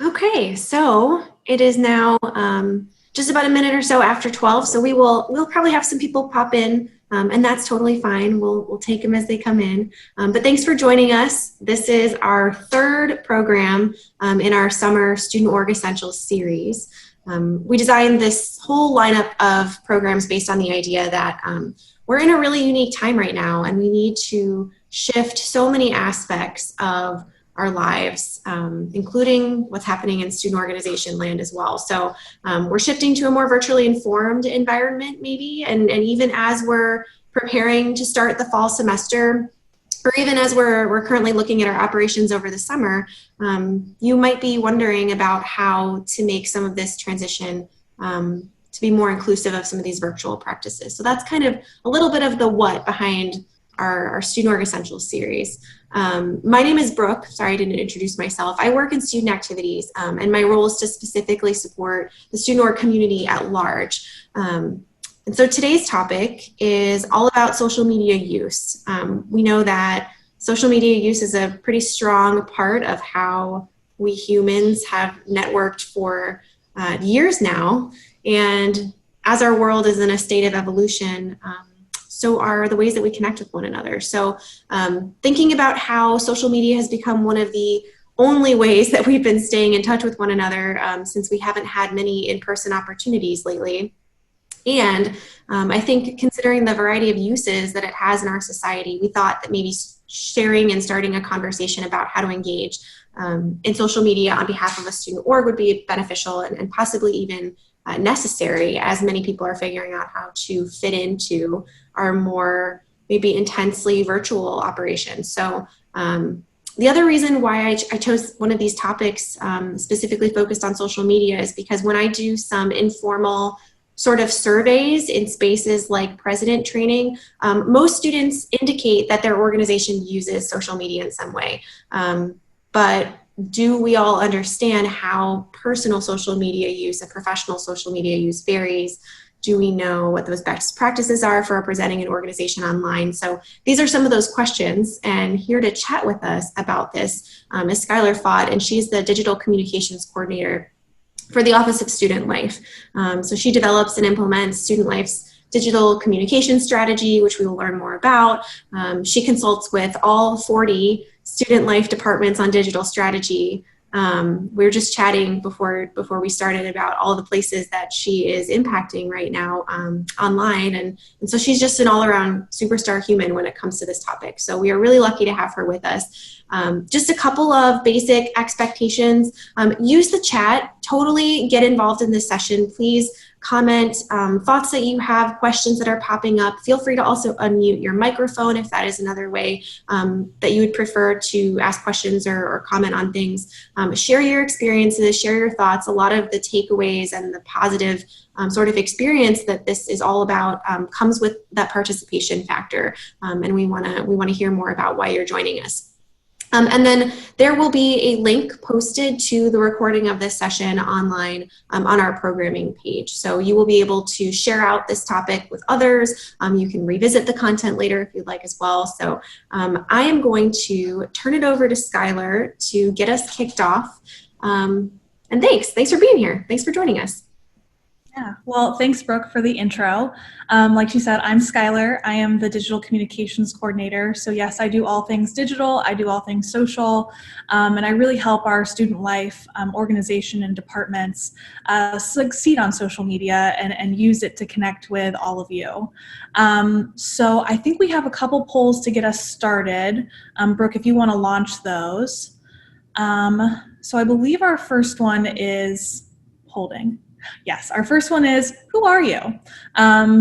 Okay, so it is now just about a minute or so after 12, so we'll probably have some people pop in, and that's totally fine. We'll take them as they come in. But thanks for joining us. This is our third program in our summer Student Org Essentials series. We designed this whole lineup of programs based on the idea that we're in a really unique time right now, and we need to shift so many aspects of our lives, including what's happening in student organization land as well. So we're shifting to a more virtually informed environment maybe, and even as we're preparing to start the fall semester, or even as we're currently looking at our operations over the summer, you might be wondering about how to make some of this transition to be more inclusive of some of these virtual practices. So that's kind of a little bit of the what behind our Student Org Essentials series. My name is Brooke. Sorry, I didn't introduce myself. I work in student activities, and my role is to specifically support the student org community at large. And so today's topic is all about social media use. We know that social media use is a pretty strong part of how we humans have networked for years now. And as our world is in a state of evolution, so are the ways that we connect with one another. So thinking about how social media has become one of the only ways that we've been staying in touch with one another since we haven't had many in-person opportunities lately. And I think considering the variety of uses that it has in our society, we thought that maybe sharing and starting a conversation about how to engage in social media on behalf of a student org would be beneficial and possibly even necessary, as many people are figuring out how to fit into our more maybe intensely virtual operations. So the other reason why I chose one of these topics specifically focused on social media is because when I do some informal sort of surveys in spaces like president training, most students indicate that their organization uses social media in some way. But do we all understand how personal social media use and professional social media use varies? Do we know what those best practices are for representing an organization online? So these are some of those questions, and here to chat with us about this is Skylar Fott, and she's the Digital Communications Coordinator for the Office of Student Life. So she develops and implements Student Life's digital communication strategy, which we will learn more about. She consults with all 40 Student Life departments on digital strategy. We were just chatting before we started about all the places that she is impacting right now online. And so she's just an all-around superstar human when it comes to this topic. So we are really lucky to have her with us. Just a couple of basic expectations. Use the chat. Totally get involved in this session. Please comment thoughts that you have, questions that are popping up. Feel free to also unmute your microphone if that is another way that you would prefer to ask questions or comment on things. Share your experiences, share your thoughts. A lot of the takeaways and the positive sort of experience that this is all about comes with that participation factor, and we want to hear more about why you're joining us. And then there will be a link posted to the recording of this session online on our programming page. So you will be able to share out this topic with others. You can revisit the content later if you'd like as well. So I am going to turn it over to Skylar to get us kicked off. And thanks for being here. Thanks for joining us. Yeah, well, thanks, Brooke, for the intro. Like she said, I'm Skylar. I am the Digital Communications Coordinator. So yes, I do all things digital. I do all things social. And I really help our student life organization and departments succeed on social media and use it to connect with all of you. So I think we have a couple polls to get us started. Brooke, if you want to launch those. So I believe our first one is holding. Yes, our first one is, who are you?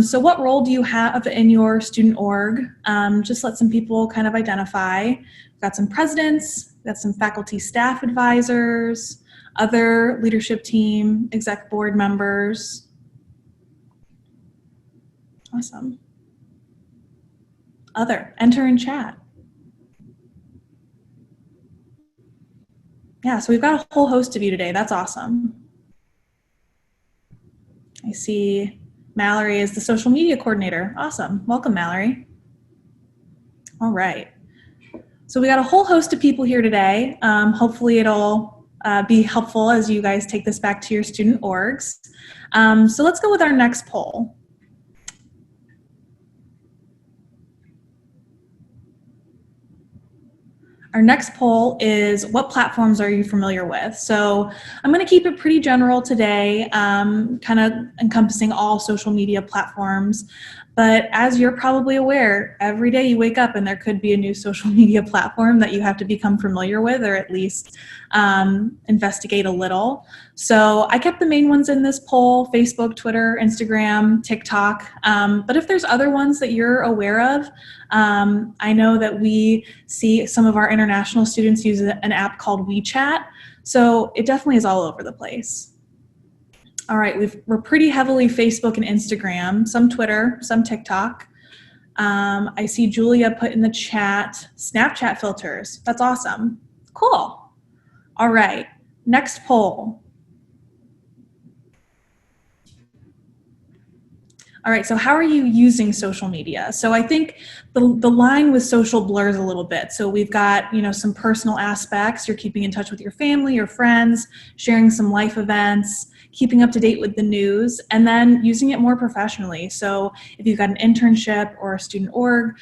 So what role do you have in your student org? Just let some people kind of identify. We've got some presidents, we've got some faculty staff advisors, other leadership team, exec board members. Awesome. Other, enter in chat. Yeah, so we've got a whole host of you today. That's awesome. I see Mallory is the social media coordinator. Awesome. Welcome, Mallory. All right. So we got a whole host of people here today. Hopefully it'll be helpful as you guys take this back to your student orgs. So let's go with our next poll. Our next poll is, what platforms are you familiar with? So I'm going to keep it pretty general today, kind of encompassing all social media platforms. But as you're probably aware, every day you wake up and there could be a new social media platform that you have to become familiar with, or at least investigate a little. So I kept the main ones in this poll: Facebook, Twitter, Instagram, TikTok. But if there's other ones that you're aware of, I know that we see some of our international students use an app called WeChat. So it definitely is all over the place. All right, we're pretty heavily Facebook and Instagram, some Twitter, some TikTok. I see Julia put in the chat, Snapchat filters. That's awesome. Cool. All right, next poll. All right, so how are you using social media? So I think the line with social blurs a little bit. So we've got, some personal aspects. You're keeping in touch with your family, your friends, sharing some life events, keeping up to date with the news, and then using it more professionally. So if you've got an internship or a student org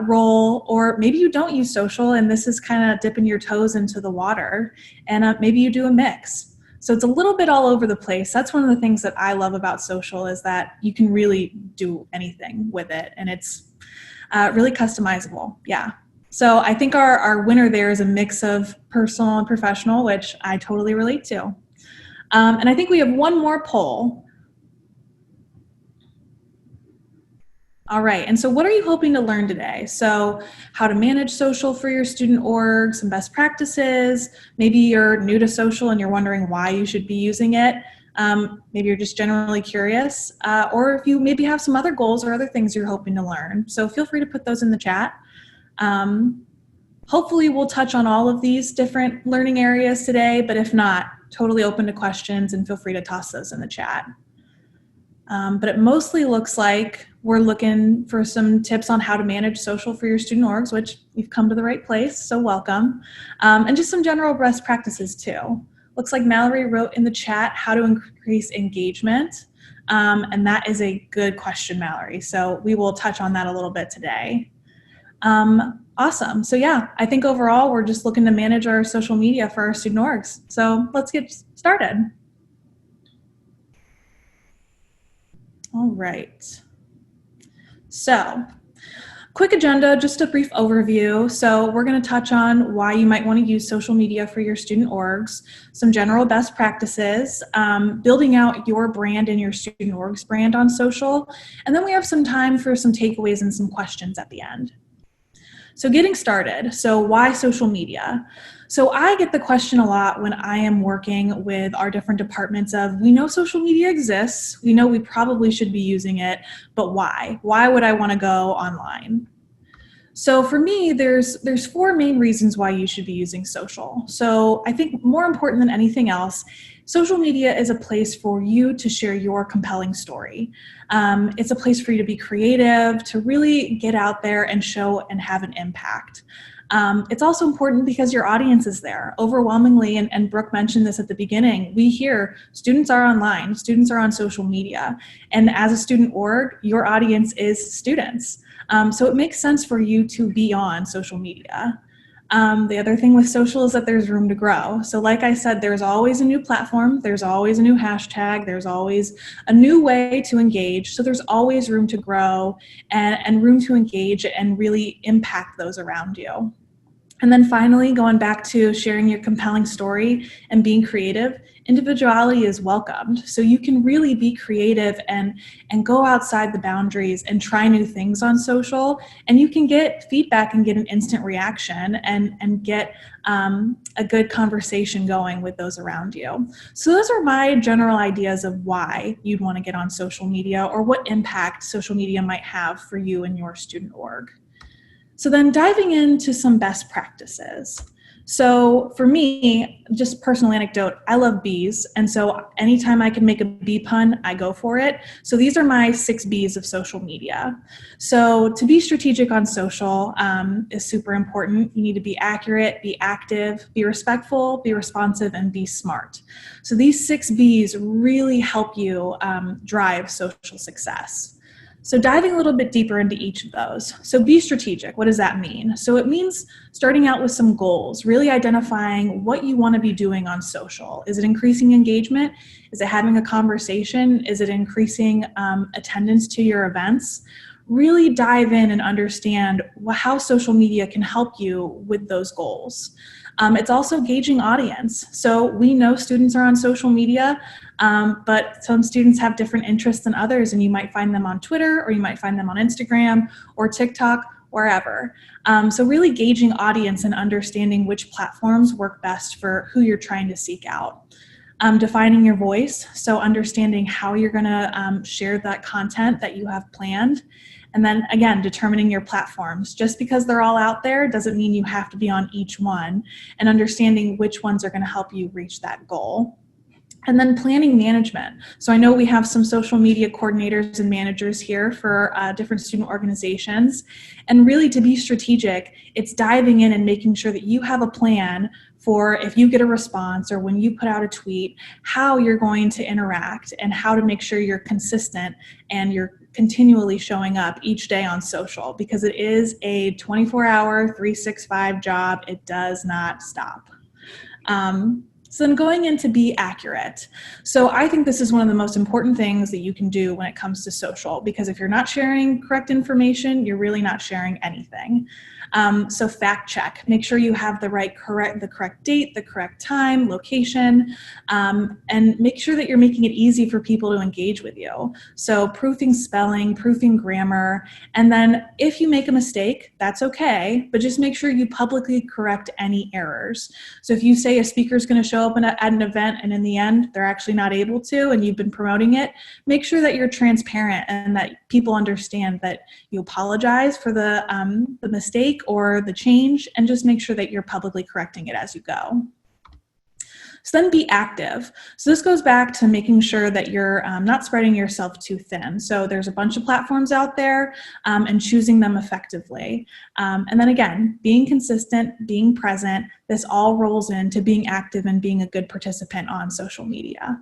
role, or maybe you don't use social and this is kind of dipping your toes into the water, and maybe you do a mix. So it's a little bit all over the place. That's one of the things that I love about social, is that you can really do anything with it, and it's really customizable. Yeah. So I think our winner there is a mix of personal and professional, which I totally relate to. And I think we have one more poll. All right, and so what are you hoping to learn today? So how to manage social for your student org, some best practices. Maybe you're new to social and you're wondering why you should be using it. Maybe you're just generally curious, or if you maybe have some other goals or other things you're hoping to learn. So feel free to put those in the chat. Hopefully we'll touch on all of these different learning areas today, but if not, totally open to questions, and feel free to toss those in the chat. But it mostly looks like we're looking for some tips on how to manage social for your student orgs, which you've come to the right place, so welcome. And just some general best practices too. Looks like Mallory wrote in the chat how to increase engagement. And that is a good question, Mallory. So we will touch on that a little bit today. Awesome. So yeah, I think overall we're just looking to manage our social media for our student orgs. So let's get started. All right. So quick agenda, just a brief overview. So we're going to touch on why you might want to use social media for your student orgs, some general best practices, building out your brand and your student orgs brand on social, and then we have some time for some takeaways and some questions at the end. So getting started, so why social media? So I get the question a lot when I am working with our different departments of, we know social media exists, we know we probably should be using it, but why? Why would I want to go online? So for me, there's four main reasons why you should be using social. So I think more important than anything else, social media is a place for you to share your compelling story. It's a place for you to be creative, to really get out there and show and have an impact. It's also important because your audience is there. Overwhelmingly, and Brooke mentioned this at the beginning, we hear students are online, students are on social media. And as a student org, your audience is students. So it makes sense for you to be on social media. The other thing with social is that there's room to grow. So like I said, there's always a new platform, there's always a new hashtag, there's always a new way to engage. So there's always room to grow and room to engage and really impact those around you. And then finally, going back to sharing your compelling story and being creative, individuality is welcomed. So you can really be creative and go outside the boundaries and try new things on social, and you can get feedback and get an instant reaction and get a good conversation going with those around you. So those are my general ideas of why you'd want to get on social media, or what impact social media might have for you and your student org. So then diving into some best practices. So for me, just personal anecdote, I love bees. And so anytime I can make a bee pun, I go for it. So these are my 6 B's of social media. So to be strategic on social is super important. You need to be accurate, be active, be respectful, be responsive, and be smart. So these 6 B's really help you drive social success. So diving a little bit deeper into each of those. So be strategic. What does that mean? So it means starting out with some goals, really identifying what you want to be doing on social. Is it increasing engagement? Is it having a conversation? Is it increasing attendance to your events? Really dive in and understand how social media can help you with those goals. It's also gauging audience. So we know students are on social media, but some students have different interests than others, and you might find them on Twitter, or you might find them on Instagram or TikTok, wherever. So really gauging audience and understanding which platforms work best for who you're trying to seek out. Defining your voice, so understanding how you're going to share that content that you have planned. And then again, determining your platforms. Just because they're all out there doesn't mean you have to be on each one, and understanding which ones are going to help you reach that goal. And then planning management. So I know we have some social media coordinators and managers here for different student organizations. And really, to be strategic, it's diving in and making sure that you have a plan for if you get a response or when you put out a tweet, how you're going to interact and how to make sure you're consistent and you're continually showing up each day on social, because it is a 24-hour, 365 job. It does not stop. So then going into be accurate. So I think this is one of the most important things that you can do when it comes to social, because if you're not sharing correct information, you're really not sharing anything. So fact check, make sure you have the correct date, the correct time, location, and make sure that you're making it easy for people to engage with you. So proofing spelling, proofing grammar, and then if you make a mistake, that's okay, but just make sure you publicly correct any errors. So if you say a speaker is going to show up at an event and in the end they're actually not able to, and you've been promoting it, make sure that you're transparent and that people understand that you apologize for the mistake or the change, and just make sure that you're publicly correcting it as you go. So then be active. So this goes back to making sure that you're not spreading yourself too thin. So there's a bunch of platforms out there, and choosing them effectively. And then again, being consistent, being present, this all rolls into being active and being a good participant on social media.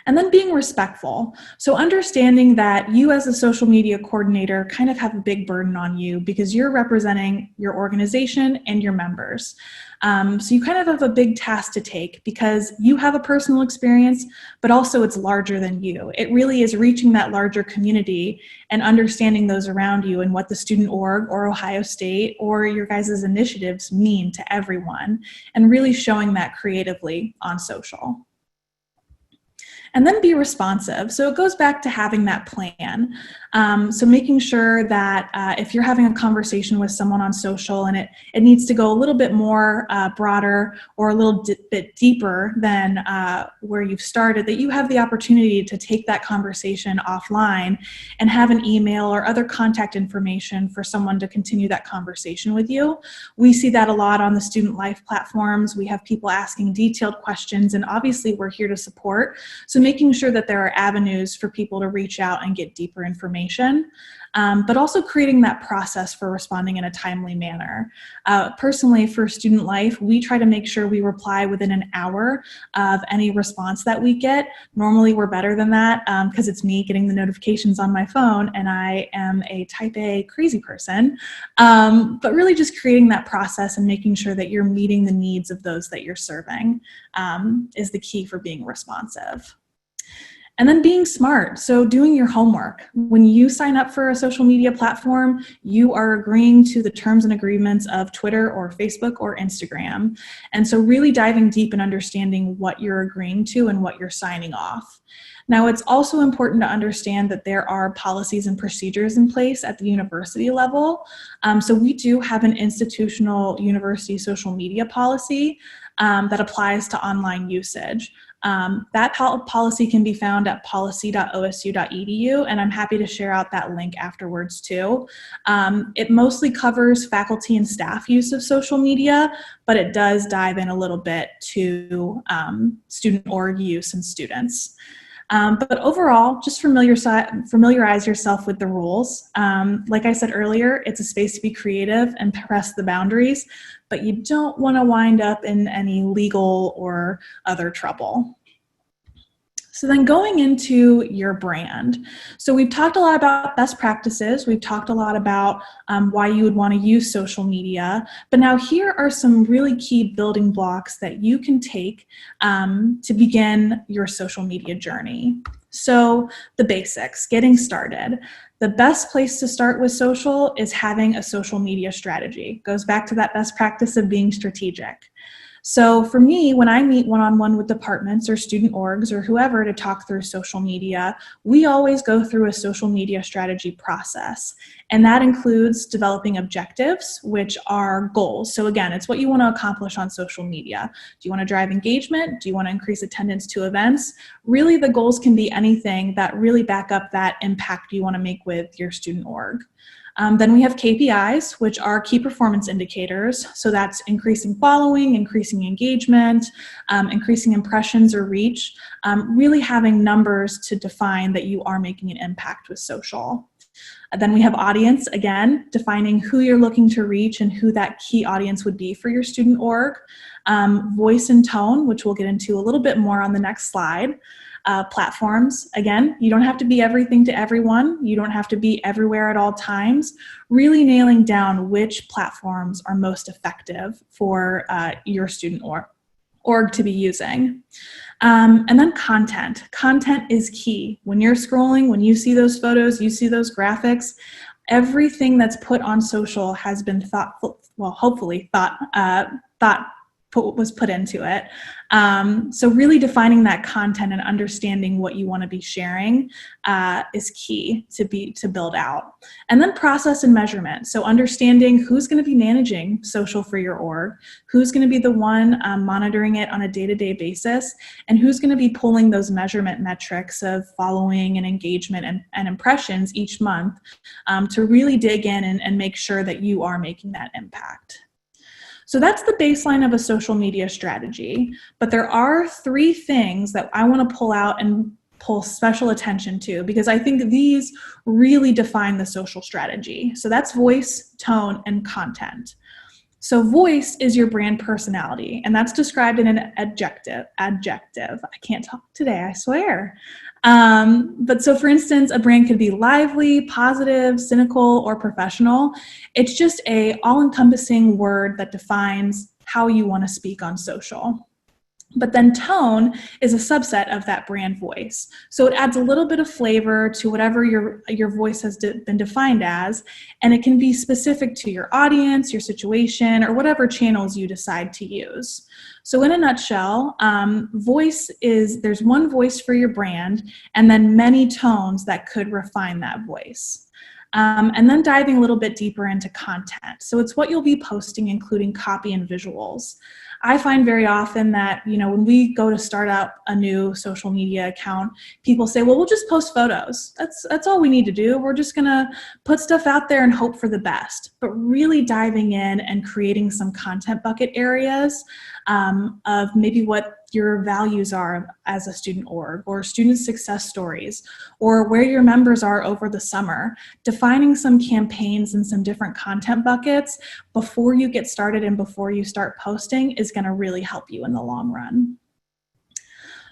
And then being respectful. So understanding that you as a social media coordinator kind of have a big burden on you because you're representing your organization and your members. So you kind of have a big task to take because you have a personal experience, but also it's larger than you. It really is reaching that larger community and understanding those around you and what the student org or Ohio State or your guys' initiatives mean to everyone, and really showing that creatively on social. And then be responsive. So it goes back to having that plan. So making sure that if you're having a conversation with someone on social and it needs to go a little bit more broader or a little bit deeper than where you've started, that you have the opportunity to take that conversation offline and have an email or other contact information for someone to continue that conversation with you. We see that a lot on the student life platforms. We have people asking detailed questions, and obviously we're here to support. So making sure that there are avenues for people to reach out and get deeper information, but also creating that process for responding in a timely manner. Personally, for student life, we try to make sure we reply within an hour of any response that we get. Normally, we're better than that because it's me getting the notifications on my phone, and I am a type A crazy person. But really just creating that process and making sure that you're meeting the needs of those that you're serving is the key for being responsive. And then being smart, so doing your homework. When you sign up for a social media platform, you are agreeing to the terms and agreements of Twitter or Facebook or Instagram. And so really diving deep and understanding what you're agreeing to and what you're signing off. Now, it's also important to understand that there are policies and procedures in place at the university level. So we do have an institutional university social media policy that applies to online usage. That policy can be found at policy.osu.edu, and I'm happy to share out that link afterwards too. It mostly covers faculty and staff use of social media, but it does dive in a little bit to student org use and students. But overall, just familiarize yourself with the rules. Like I said earlier, it's a space to be creative and press the boundaries, but you don't want to wind up in any legal or other trouble. So then going into your brand. So we've talked a lot about best practices. We've talked a lot about why you would want to use social media. But now here are some really key building blocks that you can take to begin your social media journey. So the basics, getting started. The best place to start with social is having a social media strategy. Goes back to that best practice of being strategic. So for me, when I meet one-on-one with departments or student orgs or whoever to talk through social media, we always go through a social media strategy process. And that includes developing objectives, which are goals. So again, it's what you want to accomplish on social media. Do you want to drive engagement? Do you want to increase attendance to events? Really, the goals can be anything that really back up that impact you want to make with your student org. Then we have KPIs, which are key performance indicators. So that's increasing following, increasing engagement, increasing impressions or reach, really having numbers to define that you are making an impact with social. Then we have audience, again, defining who you're looking to reach and who that key audience would be for your student org. Voice and tone, which we'll get into a little bit more on the next slide. Platforms, again, you don't have to be everything to everyone. You don't have to be everywhere at all times. Really nailing down which platforms are most effective for your student org to be using. And then content. Content is key. When you're scrolling, when you see those photos, you see those graphics, everything that's put on social has been hopefully was put into it. So really defining that content and understanding what you want to be sharing is key to build out. And then process and measurement. So understanding who's going to be managing social for your org, who's going to be the one monitoring it on a day-to-day basis, and who's going to be pulling those measurement metrics of following and engagement and impressions each month to really dig in and make sure that you are making that impact. So that's the baseline of a social media strategy, but there are 3 things that I want to pull out and pull special attention to because I think these really define the social strategy. So that's voice, tone, and content. So voice is your brand personality, and that's described in an adjective. I can't talk today, I swear. But so for instance, a brand could be lively, positive, cynical, or professional. It's just a all-encompassing word that defines how you want to speak on social. But then tone is a subset of that brand voice. So it adds a little bit of flavor to whatever your voice has been defined as, and it can be specific to your audience, your situation, or whatever channels you decide to use. So in a nutshell, there's one voice for your brand, and then many tones that could refine that voice. And then diving a little bit deeper into content. So it's what you'll be posting, including copy and visuals. I find very often that, when we go to start out a new social media account, people say, well, we'll just post photos. That's all we need to do. We're just going to put stuff out there and hope for the best. But really diving in and creating some content bucket areas of maybe what your values are as a student org, or student success stories, or where your members are over the summer. Defining some campaigns and some different content buckets before you get started and before you start posting is going to really help you in the long run.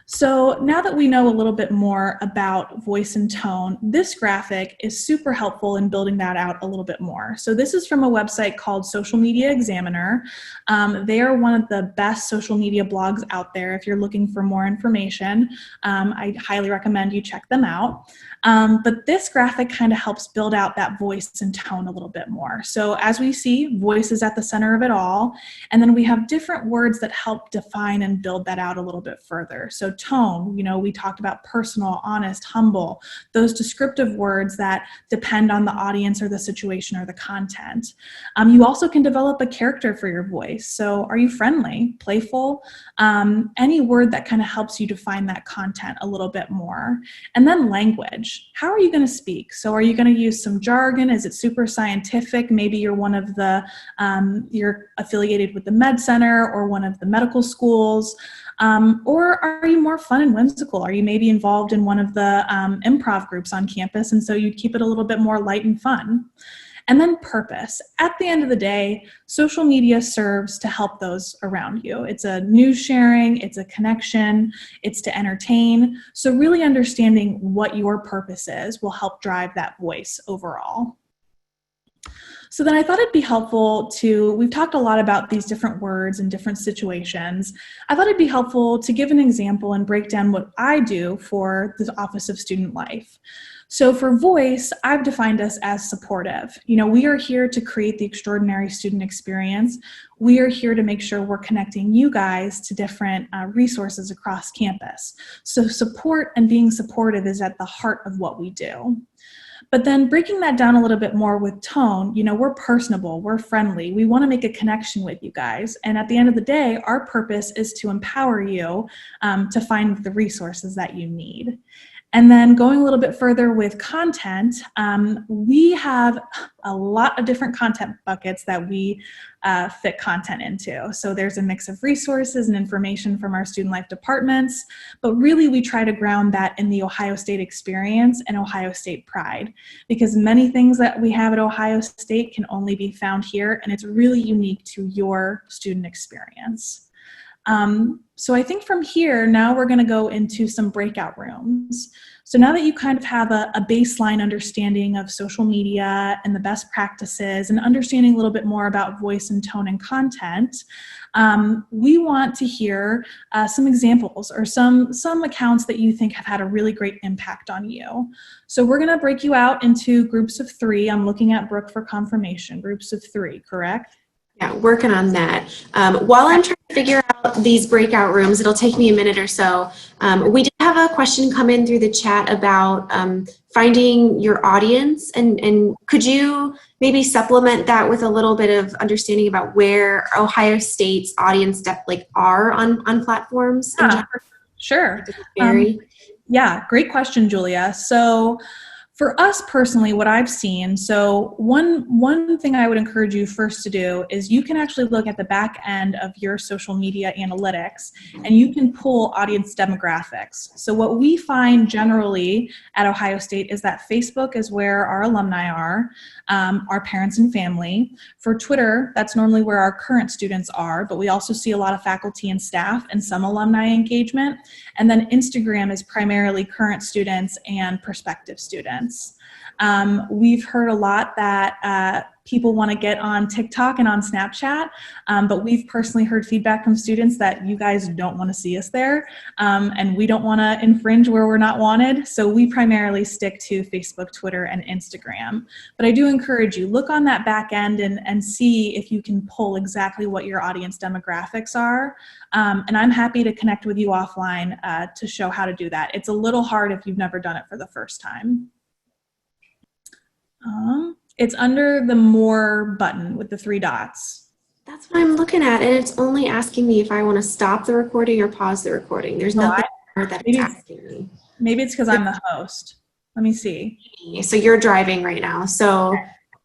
So now that we know a little bit more about voice and tone, this graphic is super helpful in building that out a little bit more. So this is from a website called Social Media Examiner. They are one of the best social media blogs out there. If you're looking for more information, I highly recommend you check them out. But this graphic kind of helps build out that voice and tone a little bit more. So as we see, voice is at the center of it all. And then we have different words that help define and build that out a little bit further. So tone, we talked about personal, honest, humble, those descriptive words that depend on the audience or the situation or the content. You also can develop a character for your voice. So are you friendly, playful? Any word that kind of helps you define that content a little bit more. And then language. How are you going to speak? So are you going to use some jargon? Is it super scientific? Maybe you're one of the, you're affiliated with the med center or one of the medical schools. Or are you more fun and whimsical? Are you maybe involved in one of the improv groups on campus, and so you'd keep it a little bit more light and fun? And then purpose. At the end of the day, social media serves to help those around you. It's a news sharing, it's a connection, it's to entertain. So really understanding what your purpose is will help drive that voice overall. So then I thought it'd be helpful we've talked a lot about these different words and different situations. I thought it'd be helpful to give an example and break down what I do for the Office of Student Life. So for voice, I've defined us as supportive. We are here to create the extraordinary student experience. We are here to make sure we're connecting you guys to different resources across campus. So support and being supportive is at the heart of what we do. But then breaking that down a little bit more with tone, we're personable, we're friendly, we want to make a connection with you guys. And at the end of the day, our purpose is to empower you to find the resources that you need. And then going a little bit further with content, we have a lot of different content buckets that we fit content into. So there's a mix of resources and information from our student life departments, but really we try to ground that in the Ohio State experience and Ohio State pride, because many things that we have at Ohio State can only be found here, and it's really unique to your student experience. So I think from here, now we're going to go into some breakout rooms. So now that you kind of have a baseline understanding of social media and the best practices and understanding a little bit more about voice and tone and content, we want to hear some examples or some accounts that you think have had a really great impact on you. So we're going to break you out into groups of 3. I'm looking at Brooke for confirmation. Groups of 3, correct? Yeah, working on that. While I'm trying to figure out these breakout rooms, it'll take me a minute or so. We did have a question come in through the chat about finding your audience, and could you maybe supplement that with a little bit of understanding about where Ohio State's audience are on platforms? Sure. Yeah, great question, Julia. So for us personally, what I've seen, so one thing I would encourage you first to do is you can actually look at the back end of your social media analytics, and you can pull audience demographics. So what we find generally at Ohio State is that Facebook is where our alumni are, our parents and family. For Twitter, that's normally where our current students are, but we also see a lot of faculty and staff and some alumni engagement. And then Instagram is primarily current students and prospective students. We've heard a lot that people want to get on TikTok and on Snapchat, but we've personally heard feedback from students that you guys don't want to see us there, and we don't want to infringe where we're not wanted, so we primarily stick to Facebook, Twitter, and Instagram. But I do encourage you, look on that back end and see if you can pull exactly what your audience demographics are, and I'm happy to connect with you offline to show how to do that. It's a little hard if you've never done it for the first time. It's under the More button with the 3 dots. That's what I'm looking at, and it's only asking me if I want to stop the recording or pause the recording. There's nothing that it's asking me. Maybe it's because I'm the host. Let me see. So you're driving right now. So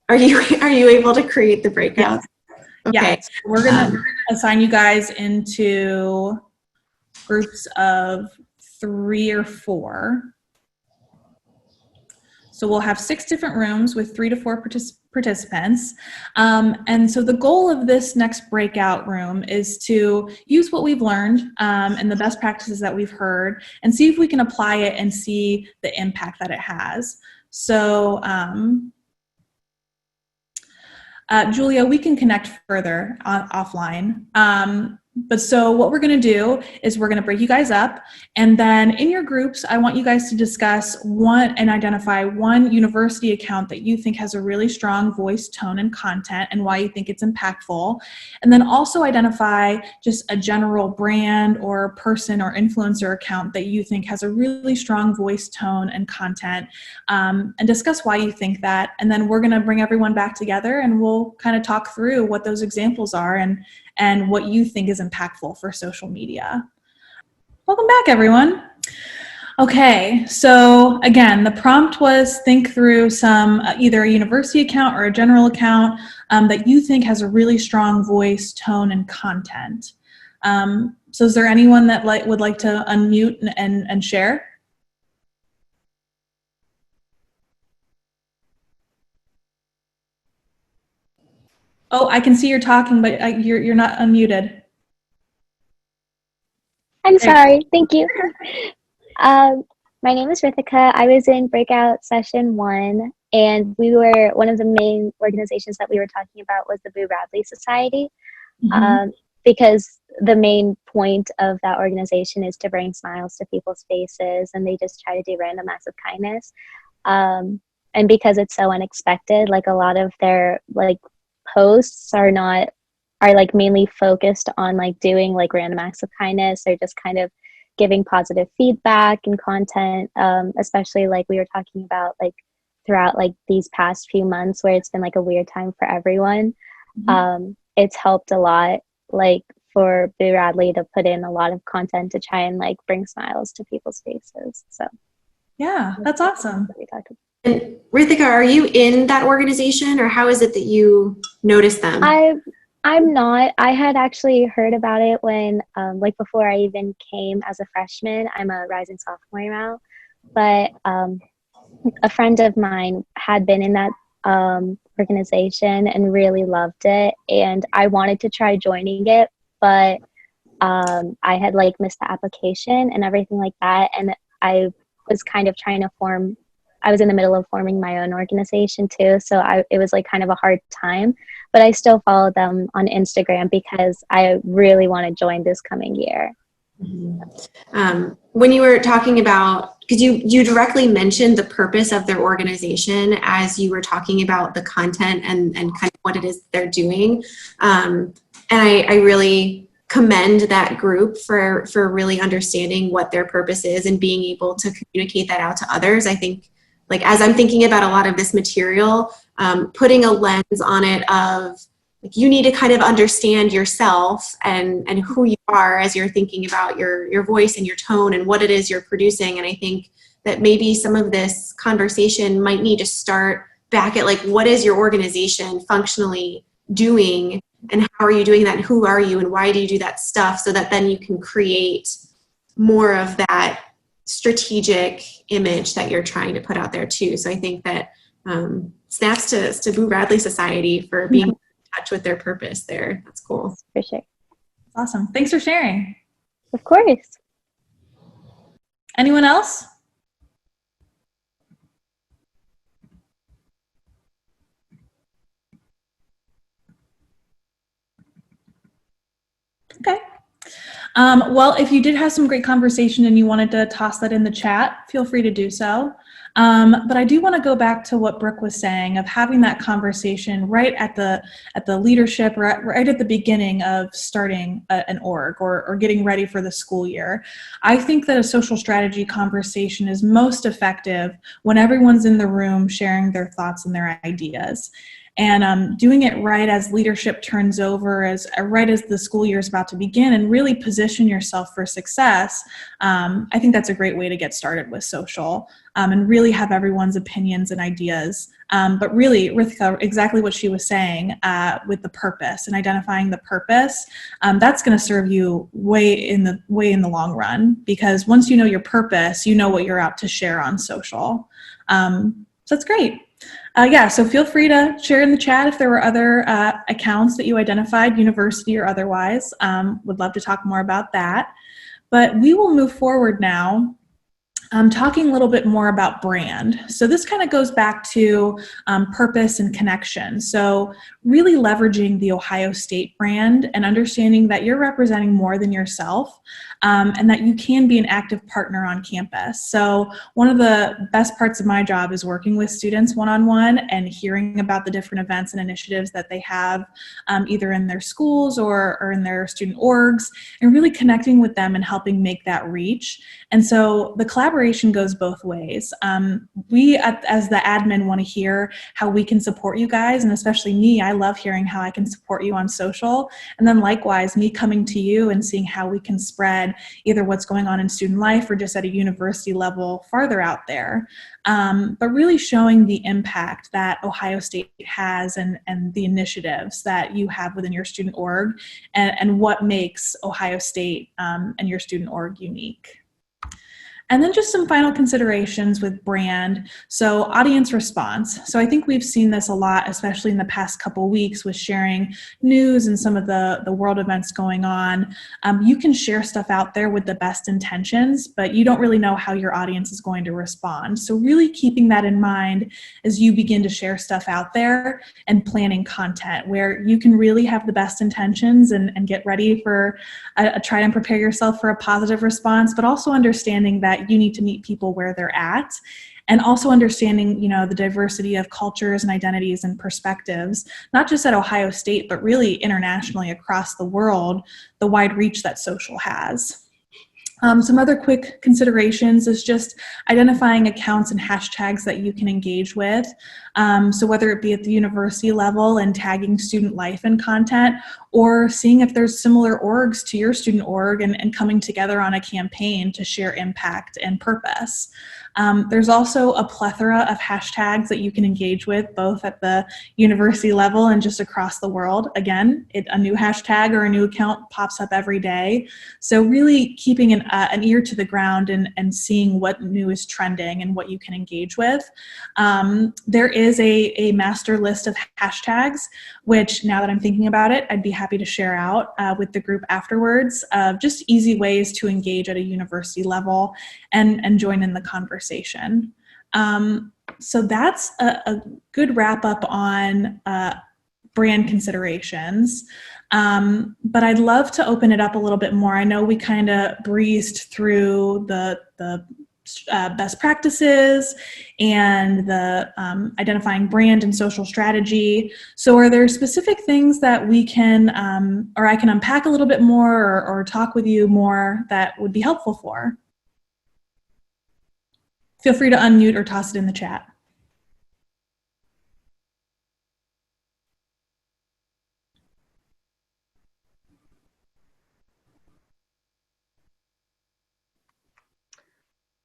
are you able to create the breakouts? Yeah. Okay. Yeah. So we're gonna assign you guys into groups of 3 or 4. So we'll have 6 different rooms with 3 to 4 participants. And so the goal of this next breakout room is to use what we've learned and the best practices that we've heard and see if we can apply it and see the impact that it has. So Julia, we can connect further offline. But so what we're going to do is we're going to break you guys up, and then in your groups, I want you guys to discuss and identify one university account that you think has a really strong voice, tone, and content, and why you think it's impactful. And then also identify just a general brand or person or influencer account that you think has a really strong voice, tone, and content, and discuss why you think that. And then we're going to bring everyone back together, and we'll kind of talk through what those examples are and what you think is impactful for social media. Welcome back, everyone. Okay, so again, the prompt was think through some either a university account or a general account that you think has a really strong voice, tone, and content. So is there anyone that would like to unmute and share? Oh, I can see you're talking, but you're not unmuted. I'm sorry. Thank you. My name is Rithika. I was in Breakout Session 1, and one of the main organizations that we were talking about was the Boo Radley Society, because the main point of that organization is to bring smiles to people's faces, and they just try to do random acts of kindness. And because it's so unexpected, like a lot of their posts are mainly focused on doing random acts of kindness or just kind of giving positive feedback and content, especially we were talking about throughout these past few months where it's been a weird time for everyone. It's helped a lot for Boo Radley to put in a lot of content to try and bring smiles to people's faces. So yeah, that's awesome. And Rithika, are you in that organization, or how is it that you noticed them? I'm not. I had actually heard about it when, before I even came as a freshman. I'm a rising sophomore now, but a friend of mine had been in that organization and really loved it, and I wanted to try joining it, but I had missed the application and everything like that, and I was kind of trying to I was in the middle of forming my own organization too, so it was kind of a hard time, but I still follow them on Instagram because I really want to join this coming year. When you were talking about, because you directly mentioned the purpose of their organization as you were talking about the content and kind of what it is they're doing, and I really commend that group for really understanding what their purpose is and being able to communicate that out to others. I think as I'm thinking about a lot of this material, putting a lens on it of you need to kind of understand yourself and who you are as you're thinking about your voice and your tone and what it is you're producing. And I think that maybe some of this conversation might need to start back at what is your organization functionally doing, and how are you doing that, and who are you, and why do you do that stuff, so that then you can create more of that strategic image that you're trying to put out there too. So I think that snaps to Boo Radley Society for being in touch with their purpose there. That's cool. For sure. Awesome. Thanks for sharing. Of course. Anyone else? Okay. Well, if you did have some great conversation and you wanted to toss that in the chat, feel free to do so. But I do want to go back to what Brooke was saying of having that conversation right at the leadership, right at the beginning of starting an org or getting ready for the school year. I think that a social strategy conversation is most effective when everyone's in the room sharing their thoughts and their ideas. And doing it right as leadership turns over, right as the school year is about to begin, and really position yourself for success. I think that's a great way to get started with social, and really have everyone's opinions and ideas. But really, Rithika, exactly what she was saying with the purpose and identifying the purpose, that's going to serve you way in the long run, because once you know your purpose, you know what you're out to share on social. So that's great. So feel free to share in the chat if there were other accounts that you identified, university or otherwise. Would love to talk more about that. But we will move forward now talking a little bit more about brand. So this kind of goes back to purpose and connection. So really leveraging the Ohio State brand and understanding that you're representing more than yourself, and that you can be an active partner on campus. So one of the best parts of my job is working with students one-on-one and hearing about the different events and initiatives that they have either in their schools or in their student orgs, and really connecting with them and helping make that reach. And so the collaboration goes both ways. We, as the admin, want to hear how we can support you guys, and especially me, I love hearing how I can support you on social. And then likewise, me coming to you and seeing how we can spread either what's going on in student life or just at a university level farther out there. But really showing the impact that Ohio State has and the initiatives that you have within your student org, and what makes Ohio State and your student org unique. And then just some final considerations with brand. So audience response. So I think we've seen this a lot, especially in the past couple weeks with sharing news and some of the world events going on. You can share stuff out there with the best intentions, but you don't really know how your audience is going to respond. So really keeping that in mind as you begin to share stuff out there and planning content where you can really have the best intentions and get ready for try and prepare yourself for a positive response, but also understanding that you need to meet people where they're at, and also understanding, the diversity of cultures and identities and perspectives, not just at Ohio State, but really internationally across the world, the wide reach that social has. Some other quick considerations is just identifying accounts and hashtags that you can engage with. So whether it be at the university level and tagging student life and content, or seeing if there's similar orgs to your student org and coming together on a campaign to share impact and purpose. There's also a plethora of hashtags that you can engage with both at the university level and just across the world. Again, a new hashtag or a new account pops up every day. So really keeping an ear to the ground and seeing what new is trending and what you can engage with. There is a master list of hashtags, which now that I'm thinking about it, I'd be happy to share out with the group afterwards, of just easy ways to engage at a university level and join in the conversation. So that's a good wrap up on brand considerations. But I'd love to open it up a little bit more. I know we kind of breezed through the best practices and the identifying brand and social strategy. So are there specific things that we can, or I can unpack a little bit more or talk with you more that would be helpful for? Feel free to unmute or toss it in the chat.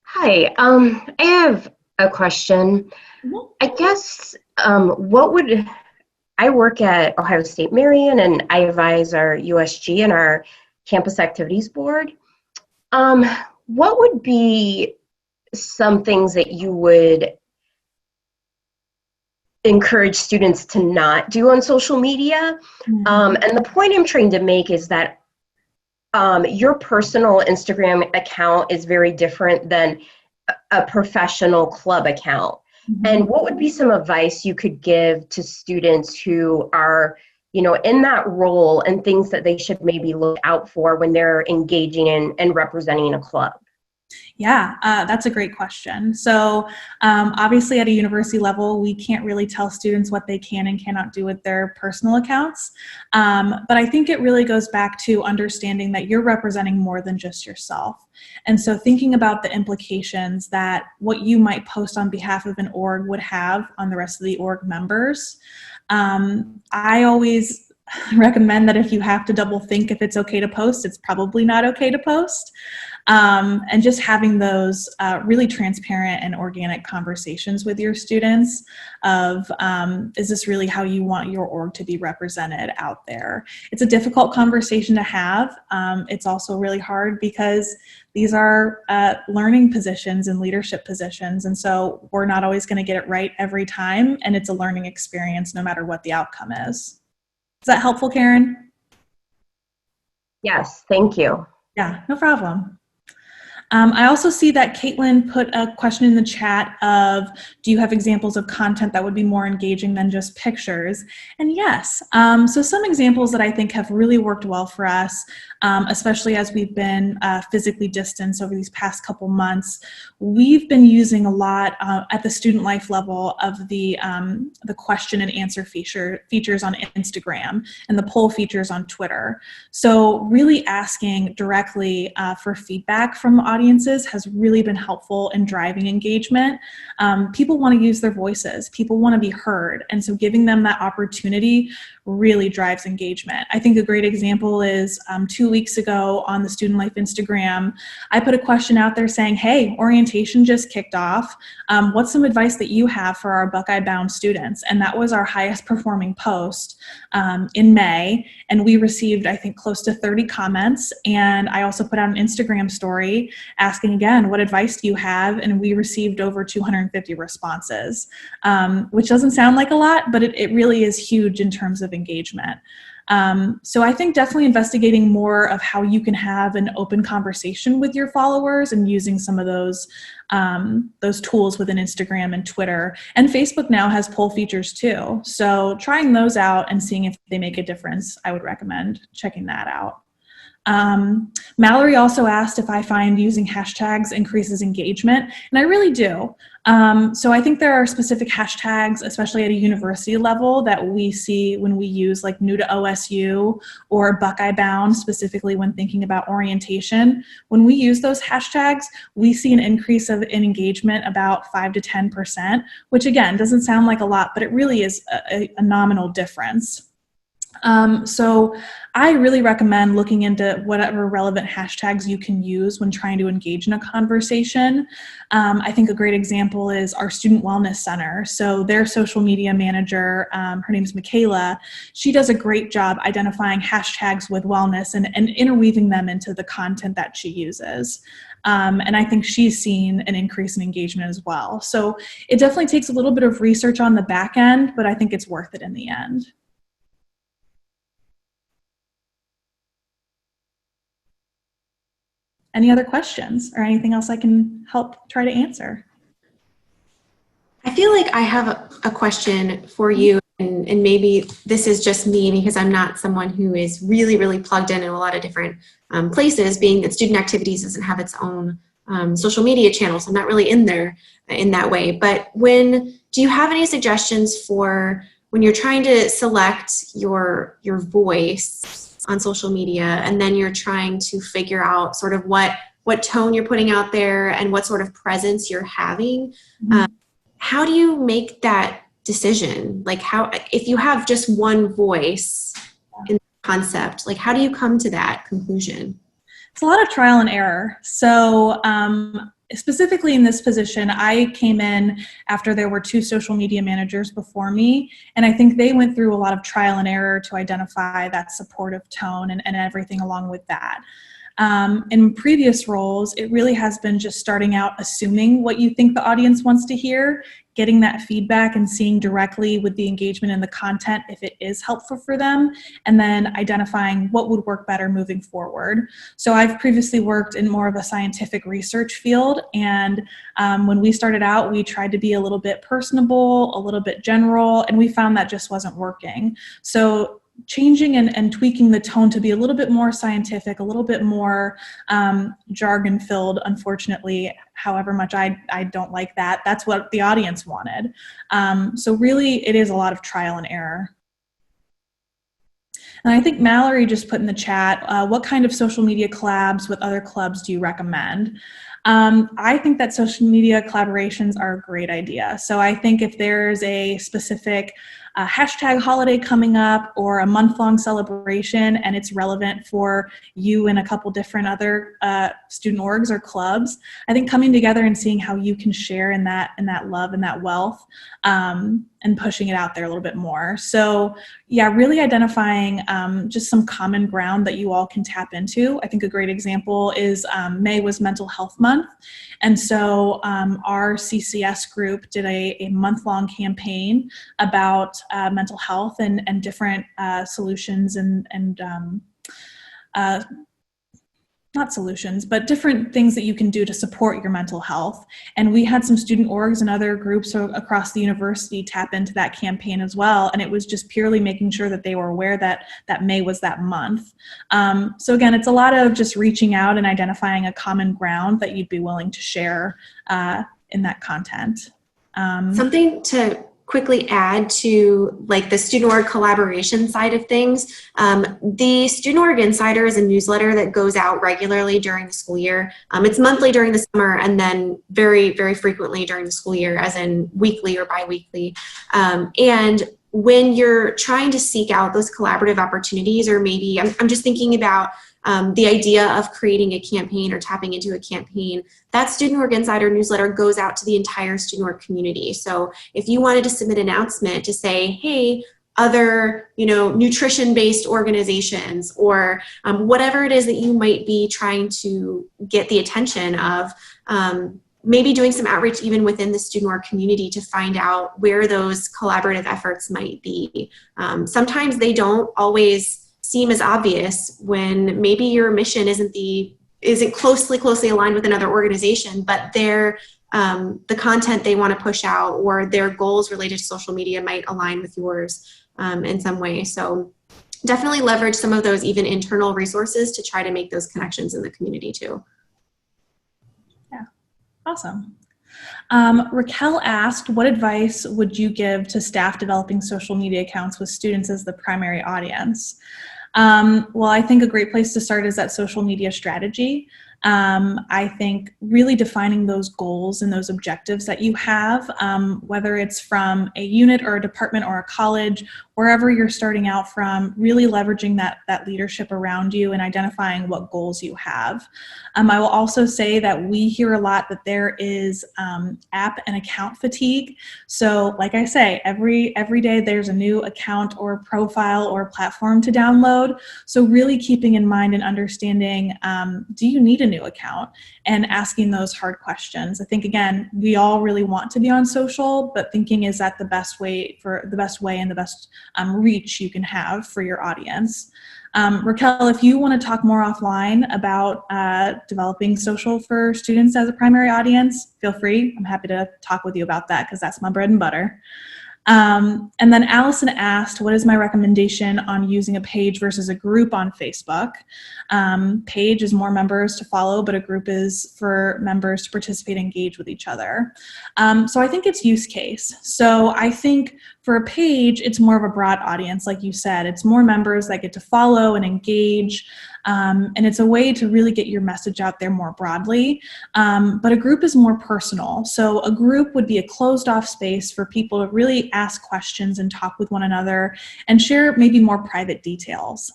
Hi, I have a question. I guess I work at Ohio State Marion, and I advise our USG and our Campus Activities Board. What would be some things that you would encourage students to not do on social media? And the point I'm trying to make is that your personal Instagram account is very different than a professional club account. And what would be some advice you could give to students who are, in that role, and things that they should maybe look out for when they're engaging in and representing a club? Yeah, that's a great question. So obviously at a university level, we can't really tell students what they can and cannot do with their personal accounts. But I think it really goes back to understanding that you're representing more than just yourself. And so thinking about the implications that what you might post on behalf of an org would have on the rest of the org members. I always recommend that if you have to double think if it's okay to post, it's probably not okay to post. And just having those really transparent and organic conversations with your students of, is this really how you want your org to be represented out there? It's a difficult conversation to have. It's also really hard because these are learning positions and leadership positions. And so we're not always going to get it right every time. And it's a learning experience no matter what the outcome is. Is that helpful, Karen? Yes, thank you. Yeah, no problem. I also see that Caitlin put a question in the chat of, do you have examples of content that would be more engaging than just pictures? And yes, so some examples that I think have really worked well for us, especially as we've been physically distanced over these past couple months, we've been using a lot at the student life level of the question and answer features on Instagram and the poll features on Twitter. So really asking directly for feedback from audiences has really been helpful in driving engagement. People want to use their voices. People want to be heard. And so giving them that opportunity really drives engagement. I think a great example is 2 weeks ago on the Student Life Instagram, I put a question out there saying, hey, orientation just kicked off. What's some advice that you have for our Buckeye-bound students? And that was our highest performing post in May. And we received, I think, close to 30 comments. And I also put out an Instagram story asking again, what advice do you have? And we received over 250 responses, which doesn't sound like a lot, but it really is huge in terms of engagement. So I think definitely investigating more of how you can have an open conversation with your followers and using some of those tools within Instagram and Twitter. And Facebook now has poll features too. So trying those out and seeing if they make a difference, I would recommend checking that out. Mallory also asked if I find using hashtags increases engagement, and I really do. So I think there are specific hashtags, especially at a university level, that we see when we use like new to OSU or Buckeye bound, specifically when thinking about orientation. When we use those hashtags, we see an increase in engagement about 5 to 10%, which again, doesn't sound like a lot, but it really is a nominal difference. So I really recommend looking into whatever relevant hashtags you can use when trying to engage in a conversation. I think a great example is our Student Wellness Center. So their social media manager, her name is Michaela, she does a great job identifying hashtags with wellness and interweaving them into the content that she uses. And I think she's seen an increase in engagement as well. So it definitely takes a little bit of research on the back end, but I think it's worth it in the end. Any other questions or anything else I can help try to answer? I feel like I have a question for you, and maybe this is just me because I'm not someone who is really, really plugged in a lot of different places, being that Student Activities doesn't have its own social media channel, so I'm not really in there in that way. But do you have any suggestions for when you're trying to select your voice on social media, and then you're trying to figure out sort of what tone you're putting out there and what sort of presence you're having? How do you make that decision? Like, if you have just one voice in the concept, like how do you come to that conclusion? It's a lot of trial and error. So specifically in this position, I came in after there were 2 social media managers before me, and I think they went through a lot of trial and error to identify that supportive tone and everything along with that. In previous roles, it really has been just starting out assuming what you think the audience wants to hear, getting that feedback and seeing directly with the engagement and the content if it is helpful for them, and then identifying what would work better moving forward. So I've previously worked in more of a scientific research field, and when we started out, we tried to be a little bit personable, a little bit general, and we found that just wasn't working. So changing and tweaking the tone to be a little bit more scientific, a little bit more jargon filled, unfortunately, however much I don't like that. That's what the audience wanted. So really it is a lot of trial and error. And I think Mallory just put in the chat, what kind of social media collabs with other clubs do you recommend? I think that social media collaborations are a great idea. So I think if there's a specific hashtag holiday coming up or a month-long celebration and it's relevant for you and a couple different other student orgs or clubs, I think coming together and seeing how you can share in that love and that wealth and pushing it out there a little bit more. So yeah, really identifying just some common ground that you all can tap into. I think a great example is May was Mental Health Month. And so our CCS group did a month-long campaign about mental health and different solutions and not solutions, but different things that you can do to support your mental health. And we had some student orgs and other groups across the university tap into that campaign as well. And it was just purely making sure that they were aware that May was that month. So again, it's a lot of just reaching out and identifying a common ground that you'd be willing to share in that content. Something to quickly add to like the student org collaboration side of things. The Student Org Insider is a newsletter that goes out regularly during the school year. It's monthly during the summer and then very, very frequently during the school year, as in weekly or bi-weekly. And when you're trying to seek out those collaborative opportunities, or maybe I'm just thinking about the idea of creating a campaign or tapping into a campaign, that Student Org Insider newsletter goes out to the entire student org community. So if you wanted to submit an announcement to say, hey, other, nutrition-based organizations, or whatever it is that you might be trying to get the attention of, maybe doing some outreach even within the student org community to find out where those collaborative efforts might be. Sometimes they don't always seem as obvious when maybe your mission isn't closely aligned with another organization, but their the content they want to push out or their goals related to social media might align with yours in some way. So definitely leverage some of those even internal resources to try to make those connections in the community too. Yeah, awesome. Raquel asked, what advice would you give to staff developing social media accounts with students as the primary audience? Well, I think a great place to start is that social media strategy. I think really defining those goals and those objectives that you have, whether it's from a unit or a department or a college, wherever you're starting out from, really leveraging that leadership around you and identifying what goals you have. I will also say that we hear a lot that there is app and account fatigue. So like I say, every day there's a new account or profile or platform to download. So really keeping in mind and understanding, do you need a new account, and asking those hard questions. I think, again, we all really want to be on social, but thinking, is that the best way and the best reach you can have for your audience? Raquel, if you want to talk more offline about developing social for students as a primary audience, feel free. I'm happy to talk with you about that because that's my bread and butter. And then Allison asked, what is my recommendation on using a page versus a group on Facebook? Page is more members to follow, but a group is for members to participate and engage with each other. So I think it's use case. So I think for a page, it's more of a broad audience, like you said. It's more members that get to follow and engage. And it's a way to really get your message out there more broadly. But a group is more personal. So a group would be a closed off space for people to really ask questions and talk with one another and share maybe more private details.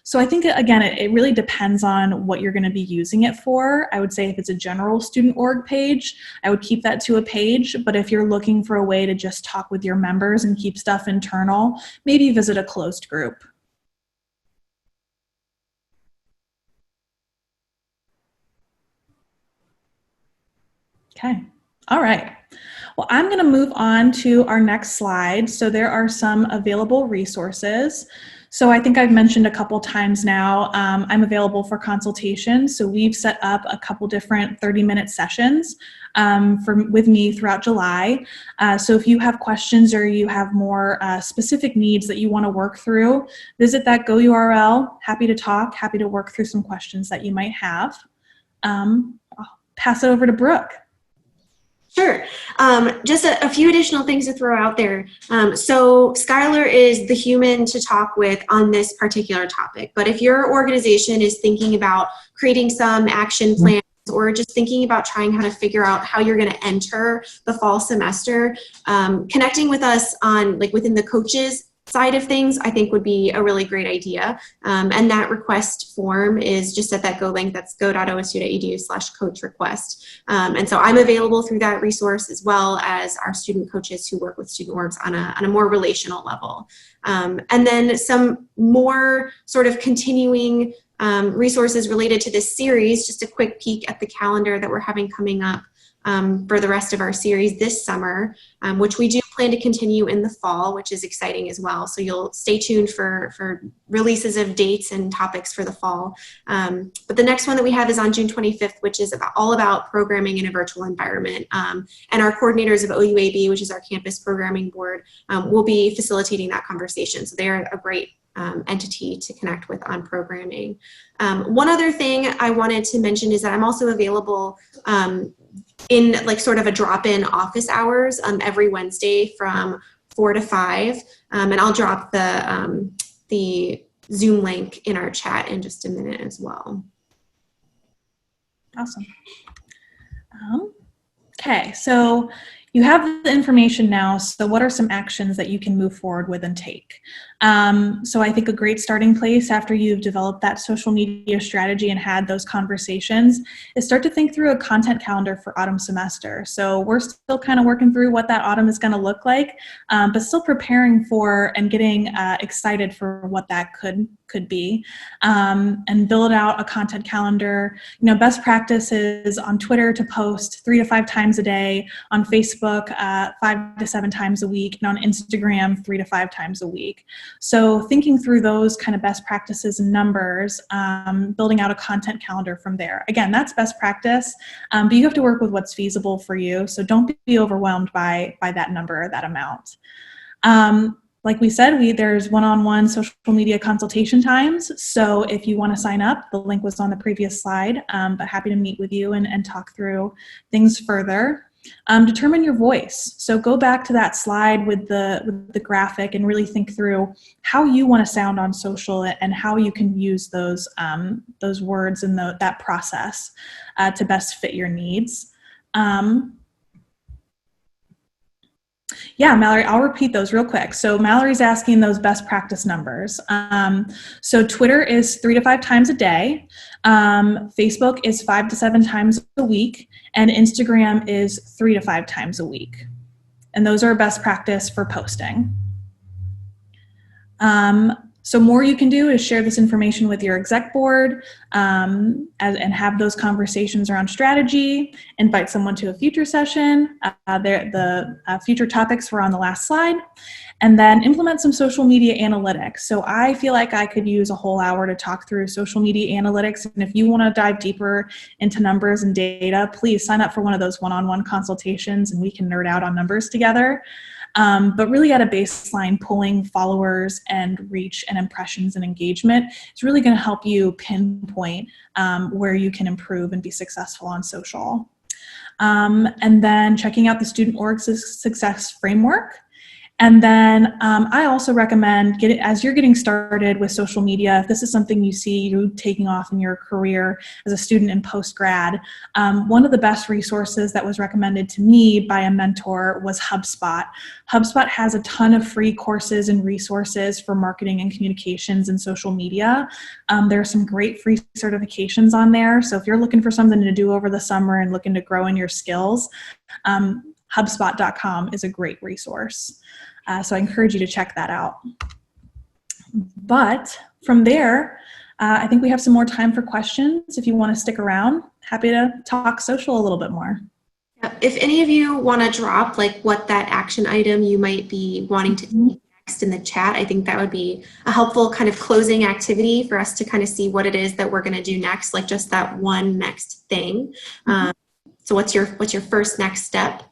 So I think, again, it really depends on what you're going to be using it for. I would say if it's a general student org page, I would keep that to a page. But if you're looking for a way to just talk with your members and keep stuff internal, maybe visit a closed group. Okay, all right. Well, I'm going to move on to our next slide. So there are some available resources. So I think I've mentioned a couple times now, I'm available for consultation. So we've set up a couple different 30-minute sessions with me throughout July. So if you have questions or you have more specific needs that you want to work through, visit that Go URL. Happy to talk, happy to work through some questions that you might have. I'll pass it over to Brooke. Sure. Just a few additional things to throw out there. So Skylar is the human to talk with on this particular topic. But if your organization is thinking about creating some action plans or just thinking about trying how to figure out how you're going to enter the fall semester, connecting with us on within the coaches side of things, I think would be a really great idea. And that request form is just at that Go link. That's go.osu.edu/coach request. And so I'm available through that resource as well as our student coaches who work with student orgs on a more relational level. And then some more sort of continuing resources related to this series, just a quick peek at the calendar that we're having coming up for the rest of our series this summer, which we do plan to continue in the fall, which is exciting as well. So you'll stay tuned for releases of dates and topics for the fall. But the next one that we have is on June 25th, which is all about programming in a virtual environment. And our coordinators of OUAB, which is our campus programming board, will be facilitating that conversation. So they're a great entity to connect with on programming. One other thing I wanted to mention is that I'm also available in like sort of a drop-in office hours every Wednesday from 4 to 5. And I'll drop the Zoom link in our chat in just a minute as well. Awesome. Okay, so you have the information now, so what are some actions that you can move forward with and take? So I think a great starting place after you've developed that social media strategy and had those conversations is start to think through a content calendar for autumn semester. So we're still kind of working through what that autumn is going to look like, but still preparing for and getting excited for what that could be, and build out a content calendar. You know, best practice is on Twitter to post 3 to 5 times a day, on Facebook 5 to 7 times a week, and on Instagram 3 to 5 times a week. So thinking through those kind of best practices and numbers, building out a content calendar from there. Again, that's best practice, but you have to work with what's feasible for you. So don't be overwhelmed by that number or that amount. Like we said, there's one-on-one social media consultation times. So if you want to sign up, the link was on the previous slide, but happy to meet with you and talk through things further. Determine your voice. So go back to that slide with the graphic and really think through how you want to sound on social and how you can use those words and that process to best fit your needs. Yeah, Mallory, I'll repeat those real quick. So Mallory's asking those best practice numbers. So Twitter is 3 to 5 times a day. Facebook is 5 to 7 times a week. And Instagram is 3 to 5 times a week. And those are best practice for posting. So more you can do is share this information with your exec board and have those conversations around strategy, invite someone to a future session. The future topics were on the last slide. And then implement some social media analytics. So I feel like I could use a whole hour to talk through social media analytics. And if you want to dive deeper into numbers and data, please sign up for one of those one-on-one consultations and we can nerd out on numbers together. But really at a baseline, pulling followers and reach and impressions and engagement is really going to help you pinpoint where you can improve and be successful on social. And then checking out the Student Org Success Framework. And then I also recommend, as you're getting started with social media, if this is something you see you taking off in your career as a student in post-grad, one of the best resources that was recommended to me by a mentor was HubSpot. HubSpot has a ton of free courses and resources for marketing and communications and social media. There are some great free certifications on there. So if you're looking for something to do over the summer and looking to grow in your skills, HubSpot.com is a great resource. So I encourage you to check that out. But from there, I think we have some more time for questions. If you want to stick around, happy to talk social a little bit more. If any of you want to drop like what that action item you might be wanting to take next in the chat, I think that would be a helpful kind of closing activity for us to kind of see what it is that we're going to do next, like just that one next thing. So what's your first next step?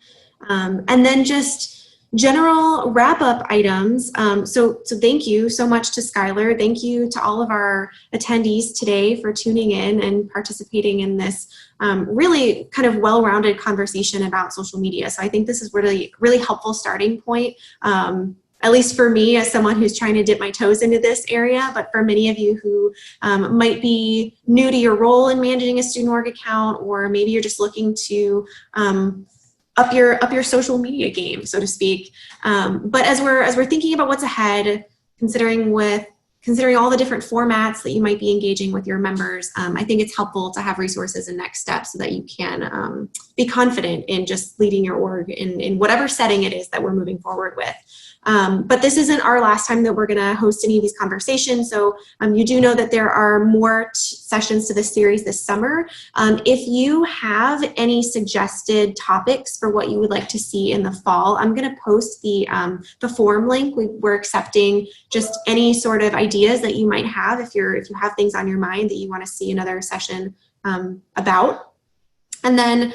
And then just general wrap-up items. So thank you so much to Skylar. Thank you to all of our attendees today for tuning in and participating in this really kind of well-rounded conversation about social media. So I think this is really, really helpful starting point, at least for me as someone who's trying to dip my toes into this area, but for many of you who might be new to your role in managing a student org account, or maybe you're just looking to up your social media game, so to speak. But as we're thinking about what's ahead, considering all the different formats that you might be engaging with your members, I think it's helpful to have resources and next steps so that you can be confident in just leading your org in whatever setting it is that we're moving forward with. But this isn't our last time that we're going to host any of these conversations. So you do know that there are more sessions to this series this summer. If you have any suggested topics for what you would like to see in the fall, I'm going to post the form link. We're accepting just any sort of ideas that you might have if you have things on your mind that you want to see another session about. And then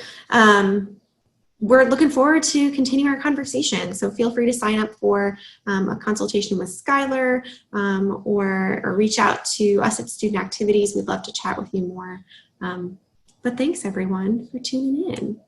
we're looking forward to continuing our conversation. So feel free to sign up for a consultation with Skylar or reach out to us at Student Activities. We'd love to chat with you more. But thanks everyone for tuning in.